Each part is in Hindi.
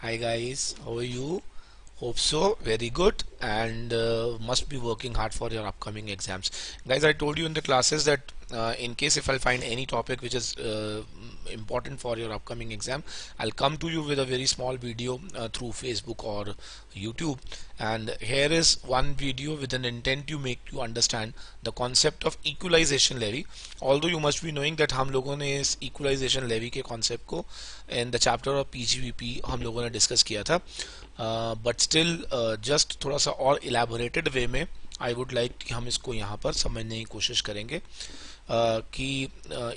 Hi guys, how are you? Hope so, very good, and must be working hard for your upcoming exams. Guys, I told you in the classes that in case if I'll find any topic which is important for your upcoming exam, I'll come to you with a very small video through Facebook or YouTube. And here is one video with an intent to make you understand the concept of equalization levy. Although you must be knowing that हम लोगों ने इस equalization levy के concept को in the chapter of PGVP हम लोगों ने discuss किया था. बट स्टिल जस्ट थोड़ा सा और इलेबोरेटेड वे में आई वुड लाइक कि हम इसको यहाँ पर समझने की कोशिश करेंगे कि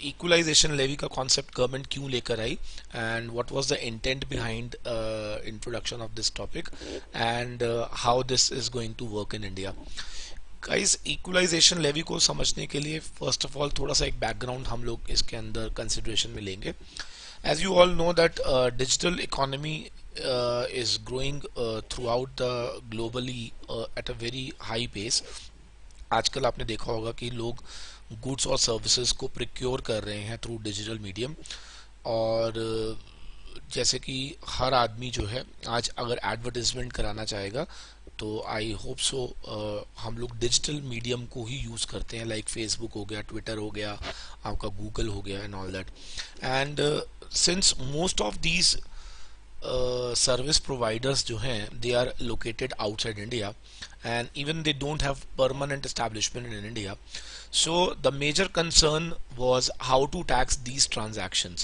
इक्वलाइजेशन लेवी का कॉन्सेप्ट गवर्नमेंट क्यों लेकर आई and what was the intent behind introduction of this topic and how this is going to work in India. Guys, equalisation levy को समझने के लिए फर्स्ट ऑफ ऑल थोड़ा सा एक बैकग्राउंड हम लोग इसके अंदर कंसिडरेशन में लेंगे. As you all know that digital economy is growing throughout the globally at a very high pace. आजकल आपने देखा होगा कि लोग गुड्स और सर्विसेज को प्रिक्योर कर रहे हैं थ्रू डिजिटल मीडियम. और जैसे कि हर आदमी जो है आज अगर एडवर्टाइजमेंट कराना चाहेगा तो आई होप सो हम लोग डिजिटल मीडियम को ही यूज़ करते हैं, लाइक फेसबुक हो गया, ट्विटर हो गया, आपका गूगल हो गया and all that. And since most of these service providers जो हैं they are located outside India and even they don't have permanent establishment in India, so the major concern was how to tax these transactions.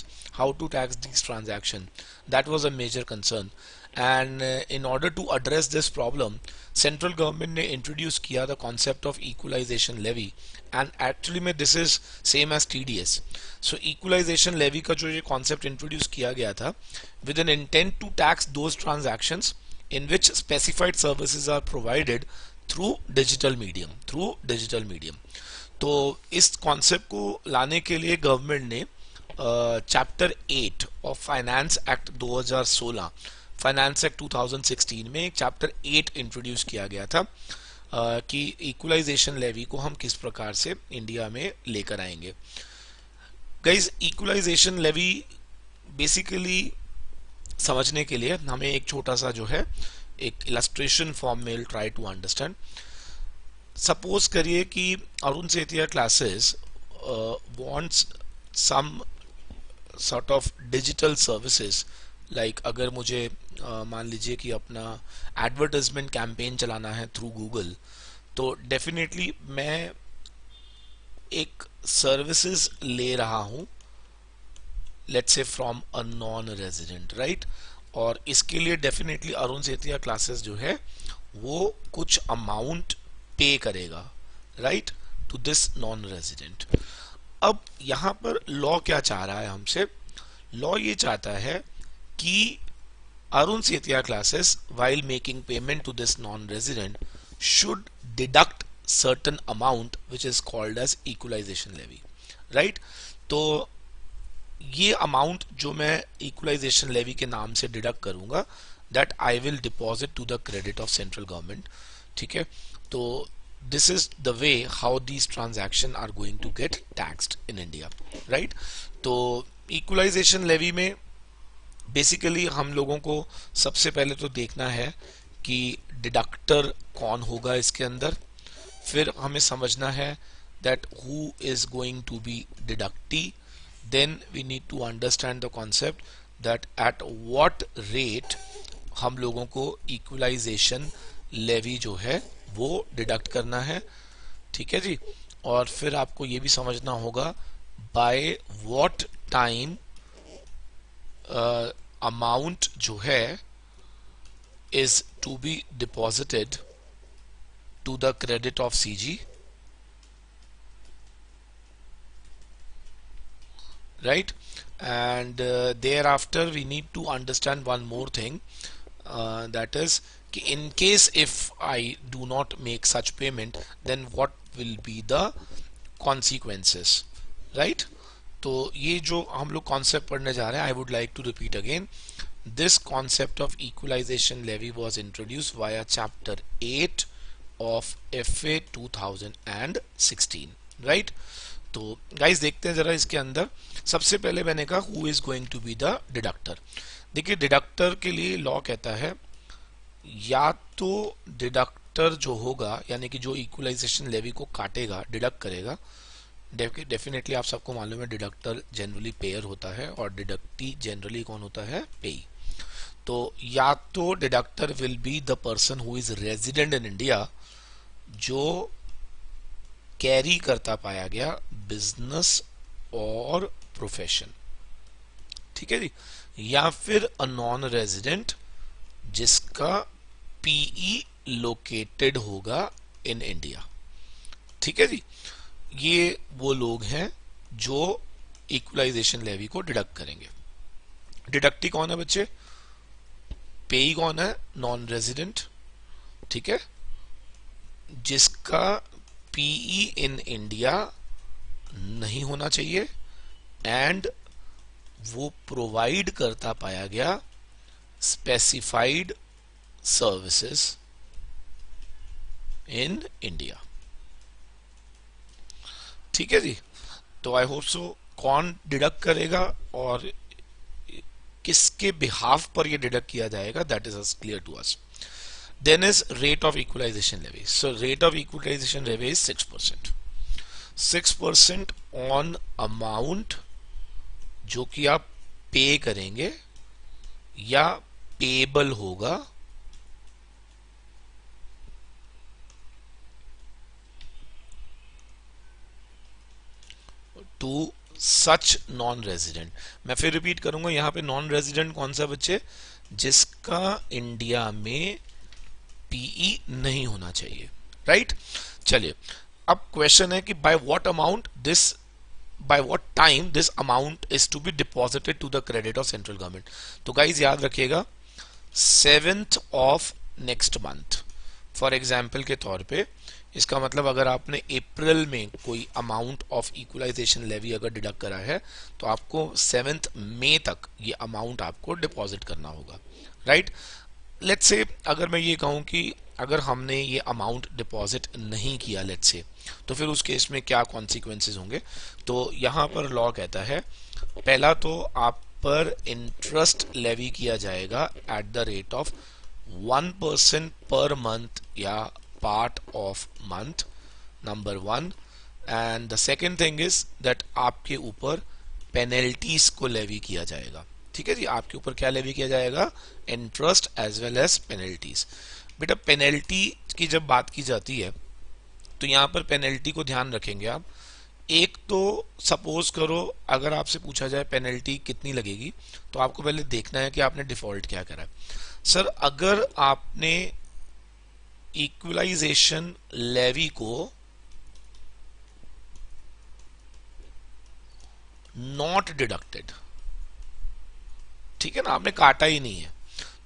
That was a major concern, and in order to address this problem, central government ने introduce किया the concept of equalization levy, and actually में this is same as TDS. So equalization levy का जो ये concept introduce किया गया था with an intent to tax those transactions in which specified services are provided through digital medium. तो इस कॉन्सेप्ट को लाने के लिए गवर्नमेंट ने chapter 8 of finance act 2016, finance act 2016 में एक चैप्टर 8 इंट्रोड्यूस किया गया था कि इक्वलाइजेशन लेवी को हम किस प्रकार से इंडिया में लेकर आएंगे. गाइस, इक्वलाइजेशन लेवी बेसिकली समझने के लिए हमें एक छोटा सा जो है एक इलस्ट्रेशन फॉर्म में ट्राई टू अंडरस्टैंड. सपोज करिए कि Arun Setia classes wants some sort of digital services, like अगर मुझे मान लीजिए कि अपना एडवर्टाइजमेंट कैंपेन चलाना है थ्रू गूगल, तो डेफिनेटली मैं एक सर्विसेज ले रहा हूं, let's say from a non resident, right. और इसके लिए डेफिनेटली अरुण सेतिया क्लासेस जो है वो कुछ अमाउंट पे करेगा, right, to this non resident. अब यहां पर लॉ क्या चाह रहा है हमसे? लॉ ये चाहता है कि Arun Setia classes while making payment to this non resident should deduct certain amount which is called as equalisation levy, right. तो ये अमाउंट जो मैं इक्वलाइजेशन लेवी के नाम से डिडक्ट करूंगा, that I will deposit to the credit of central government. ठीक है, तो this is the way how these transaction are going to get taxed in India, right. तो इक्वलाइजेशन लेवी में बेसिकली हम लोगों को सबसे पहले तो देखना है कि डिडक्टर कौन होगा इसके अंदर. फिर हमें समझना है that who is going to be deductee. Then we need to understand the concept that at what rate हम लोगों को इक्वलाइजेशन लेवी जो है वो डिडक्ट करना है. ठीक है जी. और फिर आपको ये भी समझना होगा बाय व्हाट टाइम अमाउंट जो है is to be deposited to the credit of CG, right. And thereafter we need to understand one more thing, that is in case if I do not make such payment, then what will be the consequences, right. तो ये जो हम लोग कॉन्सेप्ट पढ़ने जा रहे हैं, I would like to repeat again, this concept of equalization levy was introduced via chapter 8 of FA 2016, right. तो गाइस देखते हैं जरा इसके अंदर. सबसे पहले मैंने कहा who is going to be the deductor. देखिए डिडक्टर के लिए लॉ कहता है या तो डिडक्टर जो होगा यानी कि जो इक्वलाइजेशन लेवी को काटेगा डिडक्ट करेगा, डेफिनेटली आप सबको मालूम है डिडक्टर जनरली पेयर होता है और डिडक्टी जनरली कौन होता है, पेई। तो या तो deductor will be the person who is resident in India जो कैरी करता पाया गया बिजनेस और प्रोफेशन, ठीक है जी, या फिर अ नॉन रेजिडेंट जिसका पीई लोकेटेड होगा इन इंडिया, ठीक है जी। ये वो लोग हैं जो इक्वलाइजेशन लेवी को डिडक्ट करेंगे। डिडक्टी कौन है बच्चे, पेई कौन है, नॉन रेजिडेंट, ठीक है, जिसका पीई इन इंडिया नहीं होना चाहिए एंड वो प्रोवाइड करता पाया गया स्पेसिफाइड सर्विसेज इन इंडिया, ठीक है जी। तो आई होप सो कौन डिडक्ट करेगा और किसके बिहाफ पर ये डिडक्ट किया जाएगा that is clear to us. Then is rate of equalisation levy. So rate of equalisation levy is 6%। 6% on amount जो कि आप पे करेंगे या पेबल होगा टू सच नॉन रेजिडेंट। मैं फिर रिपीट करूंगा, यहां पे नॉन रेजिडेंट कौन सा बच्चे, जिसका इंडिया में पीई नहीं होना चाहिए, राइट। चलिए अब क्वेश्चन है कि by what amount this, by what time this amount is to be deposited to the credit of central government. तो गाइज याद रखिएगा 7th of next month for example के तौर पे, इसका मतलब अगर आपने अप्रैल में कोई अमाउंट ऑफ इक्वलाइजेशन लेवी अगर डिडक्ट करा है तो आपको 7th मई तक ये अमाउंट आपको डिपॉजिट करना होगा, राइट। लेट्स से अगर मैं ये कहूं कि अगर हमने ये अमाउंट डिपॉजिट नहीं किया लेट्स से, तो फिर उस केस में क्या कॉन्सिक्वेंसेज होंगे। तो यहाँ पर लॉ कहता है पहला तो आप पर इंटरेस्ट लेवी किया जाएगा at the rate of 1% per month या part of month, number 1। And the second thing is that आपके ऊपर पेनल्टीज को लेवी किया जाएगा, ठीक है जी। आपके ऊपर क्या लेवी किया जाएगा, interest as well as penalties. बेटा पेनल्टी की जब बात की जाती है तो यहाँ पर पेनल्टी को ध्यान रखेंगे आप। एक तो सपोज करो अगर आपसे पूछा जाए पेनल्टी कितनी लगेगी, तो आपको पहले देखना है कि आपने डिफॉल्ट क्या करा है। सर अगर आपने इक्वलाइजेशन लेवी को नॉट डिडक्टेड, ठीक है ना, आपने काटा ही नहीं है,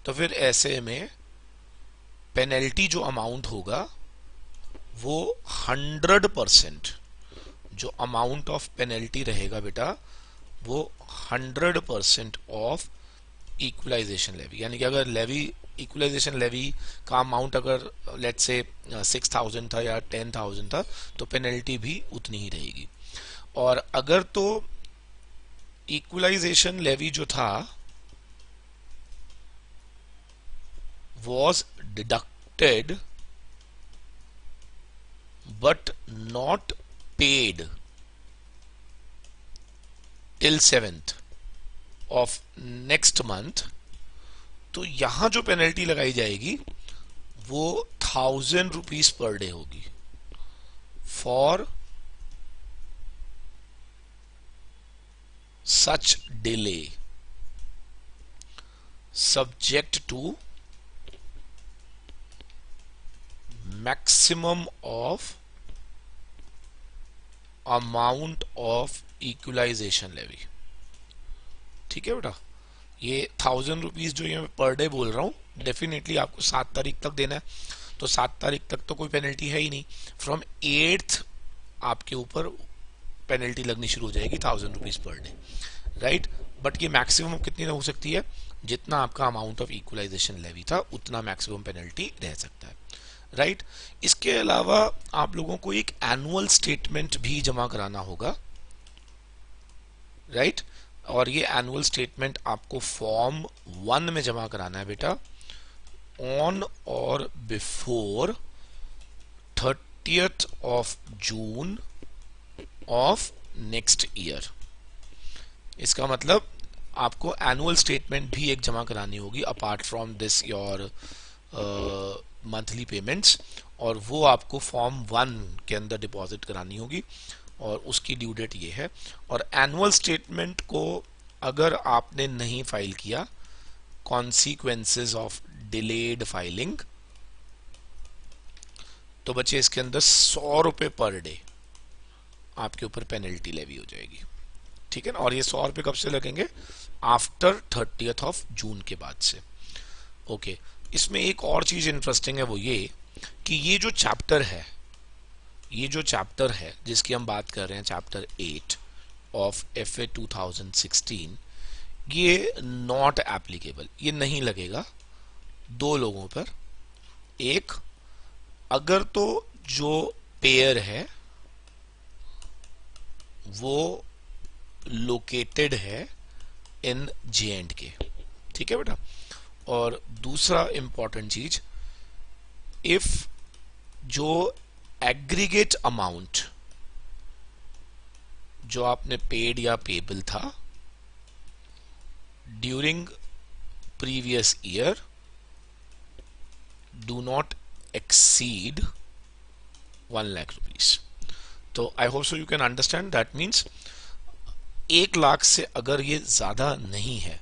तो फिर ऐसे में पेनल्टी जो अमाउंट होगा वो 100%, जो अमाउंट ऑफ पेनल्टी रहेगा बेटा वो 100% ऑफ इक्वलाइजेशन लेवी। यानी कि अगर लेवी इक्वलाइजेशन लेवी का अमाउंट अगर लेट्स से 6,000 था या 10,000 था तो पेनल्टी भी उतनी ही रहेगी। और अगर तो इक्वलाइजेशन लेवी जो था was deducted but not paid till 7th of next month, तो यहां जो पेनल्टी लगाई जाएगी वो 1,000 रुपीज पर डे होगी for such delay subject to maximum of amount of equalization levy, ठीक है बेटा। ये 1,000 रुपीज जो ये मैं पर डे बोल रहा हूँ डेफिनेटली आपको 7 तारीख तक देना है, तो 7 तारीख तक तो कोई पेनल्टी है ही नहीं। फ्रॉम 8th आपके ऊपर पेनल्टी लगनी शुरू हो जाएगी 1,000 rupees per day, right. But ये मैक्सिमम कितनी हो सकती है, जितना आपका अमाउंट ऑफ इक्वलाइजेशन लेवी था उतना मैक्सिमम पेनल्टी रह सकता है, राइट। इसके अलावा आप लोगों को एक एनुअल स्टेटमेंट भी जमा कराना होगा, राइट। और ये एनुअल स्टेटमेंट आपको फॉर्म 1 में जमा कराना है बेटा, ऑन और before 30th of June of next year. इसका मतलब आपको एनुअल स्टेटमेंट भी एक जमा करानी होगी apart from this your monthly payments, और वो आपको फॉर्म 1 के अंदर डिपॉजिट करानी होगी और उसकी ड्यू डेट ये है। और एनुअल स्टेटमेंट को अगर आपने नहीं फाइल किया, कॉन्सिक्वेंसेस ऑफ डिलेड फाइलिंग, तो बच्चे इसके अंदर 100 रुपये पर डे आपके ऊपर पेनल्टी लेवी हो जाएगी, ठीक है ना। और ये 100 रुपये कब से लगेंगे? आफ्टर 30th ऑफ जून के बाद से। ओके, इसमें एक और चीज इंटरेस्टिंग है, वो ये कि ये जो चैप्टर है, ये जो चैप्टर है जिसकी हम बात कर रहे हैं, चैप्टर 8 ऑफ FA 2016, ये नॉट एप्लीकेबल, ये नहीं लगेगा दो लोगों पर। एक, अगर तो जो पेयर है वो लोकेटेड है इन J&K, ठीक है बेटा। और दूसरा इंपॉर्टेंट चीज, इफ जो एग्रीगेट अमाउंट जो आपने पेड या पेबल था during previous year do not exceed 1 lakh rupees. तो I hope so you can understand, that means 1 lakh से अगर ये ज्यादा नहीं है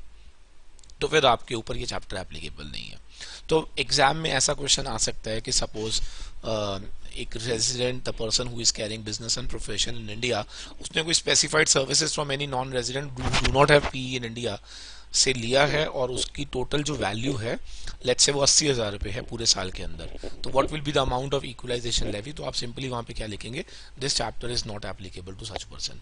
तो फिर आपके ऊपर ये चैप्टर एप्लीकेबल नहीं है। तो एग्जाम में ऐसा क्वेश्चन आ सकता है कि सपोज एक resident, the person who is carrying business and profession in India, उसने कोई specified services from any non resident do not have PE in India से लिया है, और उसकी टोटल जो वैल्यू है लेट्स से वो 80,000 रुपये है पूरे साल के अंदर, तो what will be the amount of equalisation levy? तो आप सिंपली वहां पे क्या लिखेंगे? This chapter is not applicable to such person.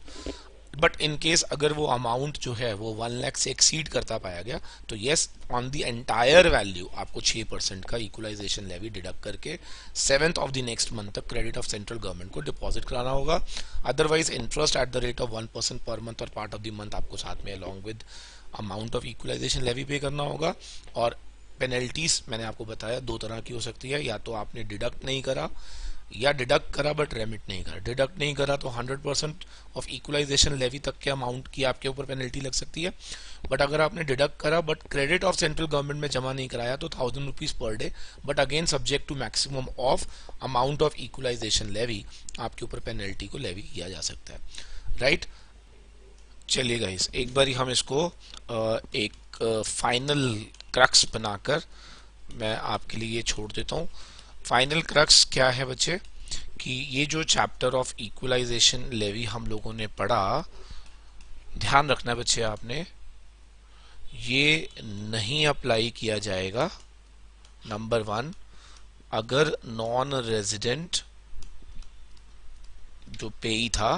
But in case अगर वो अमाउंट जो है वो 1 लाख से एक्सीड करता पाया गया, तो yes, on the entire value आपको 6% का इक्वलाइजेशन लेवी डिडक्ट करके 7th of the next month तक क्रेडिट ऑफ सेंट्रल गवर्नमेंट को डिपॉजिट कराना होगा। Otherwise interest at the rate of 1% per month और पार्ट ऑफ द मंथ आपको साथ में along with amount of equalisation levy pay करना होगा। और पेनल्टीज मैंने आपको बताया 2 तरह की हो सकती है, या तो आपने डिडक्ट नहीं करा या डिडक्ट करा बट रेमिट नहीं करा। डिडक्ट नहीं करा तो 100% ऑफ इक्वलाइजेशन लेवी तक के अमाउंट की आपके ऊपर पेनल्टी लग सकती है। बट अगर आपने डिडक्ट करा but credit of central government में जमा नहीं कराया तो 1000 rupees per day, but again subject to maximum of amount of equalisation levy आपके ऊपर पेनल्टी को लेवी किया जा सकता है, राइट। चलिए गाइस, एक बार हम इसको एक फाइनल क्रक्स बनाकर मैं आपके लिए ये छोड़ देता हूँ। फाइनल क्रक्स क्या है बच्चे, कि ये जो चैप्टर ऑफ इक्वलाइजेशन लेवी हम लोगों ने पढ़ा, ध्यान रखना बच्चे आपने, ये नहीं अप्लाई किया जाएगा नंबर 1 अगर नॉन रेजिडेंट जो पेई था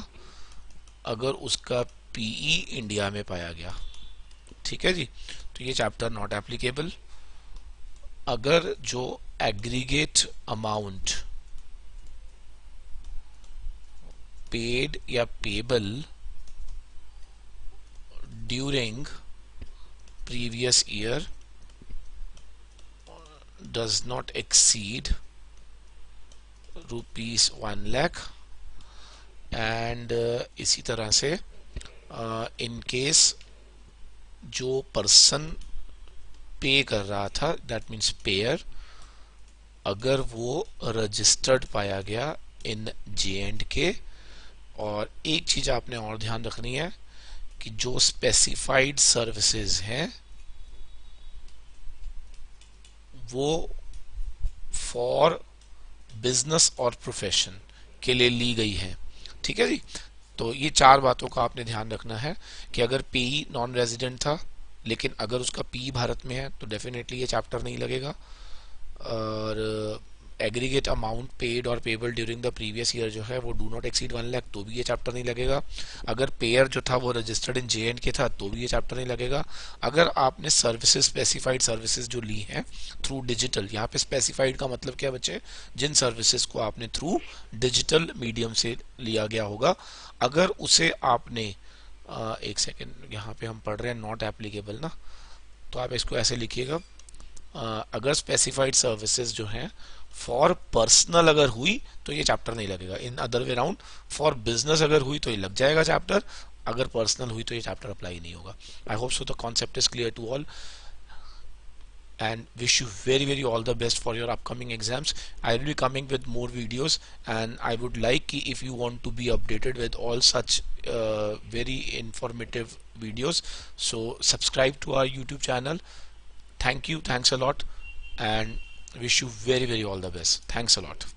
अगर उसका पीई इंडिया में पाया गया, ठीक है जी, तो ये चैप्टर नॉट एप्लीकेबल। अगर जो एग्रीगेट अमाउंट पेड या payable during previous year does not exceed rupees 1 lakh, and इसी तरह से इन केस जो पर्सन पे कर रहा था, दैट मीन्स पेयर, अगर वो रजिस्टर्ड पाया गया इन J&K। और एक चीज आपने और ध्यान रखनी है कि जो स्पेसिफाइड सर्विसेज हैं वो फॉर बिजनेस और प्रोफेशन के लिए ली गई है, ठीक है जी। तो ये 4 बातों का आपने ध्यान रखना है कि अगर पेई नॉन रेजिडेंट था लेकिन अगर उसका पी भारत में है तो डेफिनेटली ये चैप्टर नहीं लगेगा। और एग्रीगेट अमाउंट पेड और payable during the previous year जो है वो डू नॉट एक्सीड 1 लाख, तो भी ये चैप्टर नहीं लगेगा। अगर पेयर जो था वो रजिस्टर्ड इन J&K था तो भी ये चैप्टर नहीं लगेगा। अगर आपने सर्विसेज, स्पेसिफाइड सर्विसेज जो ली हैं थ्रू डिजिटल, यहाँ पे स्पेसिफाइड का मतलब क्या बच्चे, जिन सर्विसेज को आपने थ्रू डिजिटल मीडियम से लिया गया होगा, अगर उसे आपने एक सेकेंड, यहाँ पे हम पढ़ रहे हैं नॉट एप्लीकेबल ना, तो आप इसको ऐसे लिखिएगा, अगर स्पेसिफाइड सर्विसेज जो हैं फॉर पर्सनल अगर हुई तो ये चैप्टर नहीं लगेगा, in other way round for business अगर हुई तो ये लग जाएगा चैप्टर, अगर पर्सनल हुई तो ये चैप्टर अप्लाई नहीं होगा. I hope so the concept is clear to all, and wish you very all the best for your upcoming exams. I will be coming with more videos, and I would like if you want to be updated with all such very informative videos, so subscribe to our YouTube channel. Thank you, thanks a lot, and wish you very all the best. Thanks a lot.